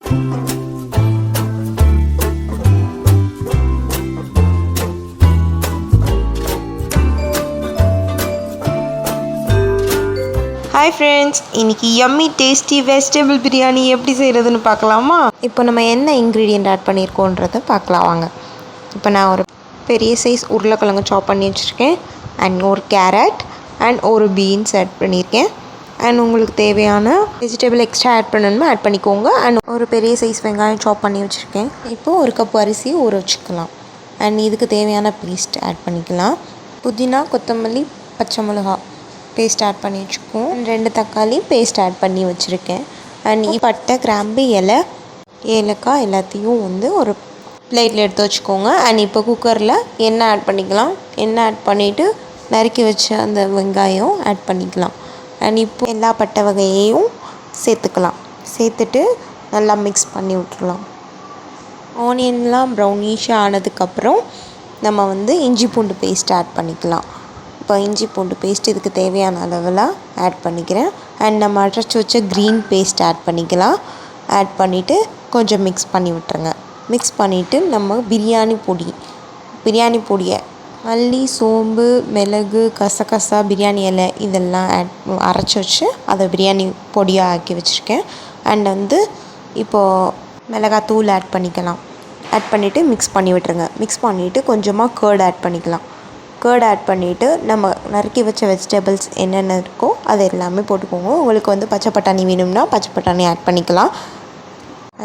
Hi friends, இன்றைக்கி yummy tasty vegetable biryani எப்படி செய்கிறதுன்னு பார்க்கலாமா? இப்போ நம்ம என்ன இன்க்ரீடியண்ட் ஆட் பண்ணியிருக்கோன்றதை பார்க்கலாம் வாங்க. இப்போ நான் ஒரு பெரிய சைஸ் உருளைக்கிழங்கு சாப் பண்ணி வச்சுருக்கேன், அண்ட் ஒரு கேரட் அண்ட் ஒரு பீன்ஸ் ஆட் பண்ணியிருக்கேன். அண்ட் உங்களுக்கு தேவையான வெஜிடபிள் எக்ஸ்ட்ரா ஆட் பண்ணணுமோ ஆட் பண்ணிக்கோங்க. அண்ட் ஒரு பெரிய சைஸ் வெங்காயம் சாப் பண்ணி வச்சுருக்கேன். இப்போது ஒரு கப் அரிசி ஊற வச்சுக்கலாம். அண்ட் இதுக்கு தேவையான பேஸ்ட் ஆட் பண்ணிக்கலாம். புதினா, கொத்தமல்லி, பச்சை மிளகா பேஸ்ட் ஆட் பண்ணி வச்சுக்குவோம். 2 தக்காளி பேஸ்ட் ஆட் பண்ணி வச்சுருக்கேன். அண்ட் பட்டை, கிராம்பு, இலை, ஏலக்காய் எல்லாத்தையும் ஒரு பிளேட்டில் எடுத்து வச்சுக்கோங்க. அண்ட் இப்போ குக்கரில் எண்ணெய் ஆட் பண்ணிக்கலாம். எண்ணெய் ஆட் பண்ணிவிட்டு நறுக்கி வச்ச அந்த வெங்காயம் ஆட் பண்ணிக்கலாம். அண்ட் இப்போ எல்லா பட்டை வகையையும் சேர்த்துட்டு நல்லா மிக்ஸ் பண்ணி விட்டுடலாம். ஆனியன்லாம் ப்ரௌனிஷாக ஆனதுக்கப்புறம் நம்ம இஞ்சி பூண்டு பேஸ்ட் ஆட் பண்ணிக்கலாம். இப்போ இஞ்சி பூண்டு பேஸ்ட் இதுக்கு தேவையான அளவில் ஆட் பண்ணிக்கிறேன். அண்ட் நம்ம அரைச்சி வச்ச க்ரீன் பேஸ்ட் ஆட் பண்ணிக்கலாம். ஆட் பண்ணிவிட்டு கொஞ்சம் மிக்ஸ் பண்ணி விட்டுருங்க. மிக்ஸ் பண்ணிவிட்டு நம்ம பிரியாணி பொடியை மல்லி, சோம்பு, மிளகு, கசகசா, பிரியாணி இலை இதெல்லாம் அரைச்சி வச்சு அதை பிரியாணி பொடியாக ஆக்கி வச்சுருக்கேன். அண்ட் இப்போது மிளகாத்தூள் ஆட் பண்ணிக்கலாம். ஆட் பண்ணிவிட்டு மிக்ஸ் பண்ணி விட்டுருங்க. மிக்ஸ் பண்ணிவிட்டு கொஞ்சமாக கர்ட் ஆட் பண்ணிக்கலாம். கர்ட் ஆட் பண்ணிவிட்டு நம்ம நறுக்கி வச்ச வெஜிடபிள்ஸ் என்னென்ன இருக்கோ அது எல்லாமே போட்டுக்கோங்க. உங்களுக்கு பச்சை பட்டாணி வேணும்னா பச்சை பட்டாணி ஆட் பண்ணிக்கலாம்.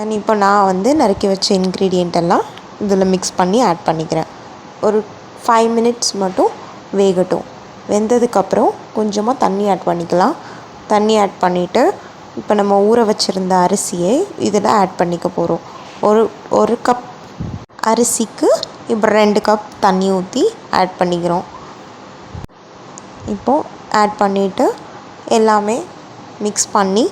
அண்ட் இப்போ நான் நறுக்கி வச்ச இன்க்ரீடியண்ட் எல்லாம் இதில் மிக்ஸ் பண்ணி ஆட் பண்ணிக்கிறேன். ஒரு 5 மினிட்ஸ் மட்டும் வேகட்டும். வெந்ததுக்கப்புறம் கொஞ்சமாக தண்ணி ஆட் பண்ணிக்கலாம். தண்ணி ஆட் பண்ணிவிட்டு இப்போ நம்ம ஊற வச்சுருந்த அரிசியை இதில் ஆட் பண்ணிக்க போகிறோம். ஒரு கப் அரிசிக்கு இப்போ 2 கப் தண்ணி ஊற்றி ஆட் பண்ணிக்கிறோம். இப்போது ஆட் பண்ணிவிட்டு எல்லாமே மிக்ஸ் பண்ணி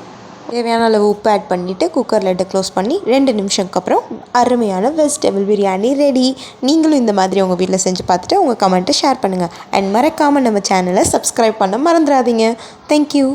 தேவையான அளவு உப்பு ஆட் பண்ணிவிட்டு குக்கர் லிட்டை க்ளோஸ் பண்ணி 2 நிமிஷத்துக்கு அப்புறம் அருமையான வெஜிடபிள் பிரியாணி ரெடி. நீங்களும் இந்த மாதிரி உங்கள் வீட்டில் செஞ்சு பார்த்துட்டு உங்கள் கமெண்ட்டை ஷேர் பண்ணுங்கள். அண்ட் மறக்காமல் நம்ம சேனலை சப்ஸ்கிரைப் பண்ண மறந்துடாதீங்க. தேங்க்யூ.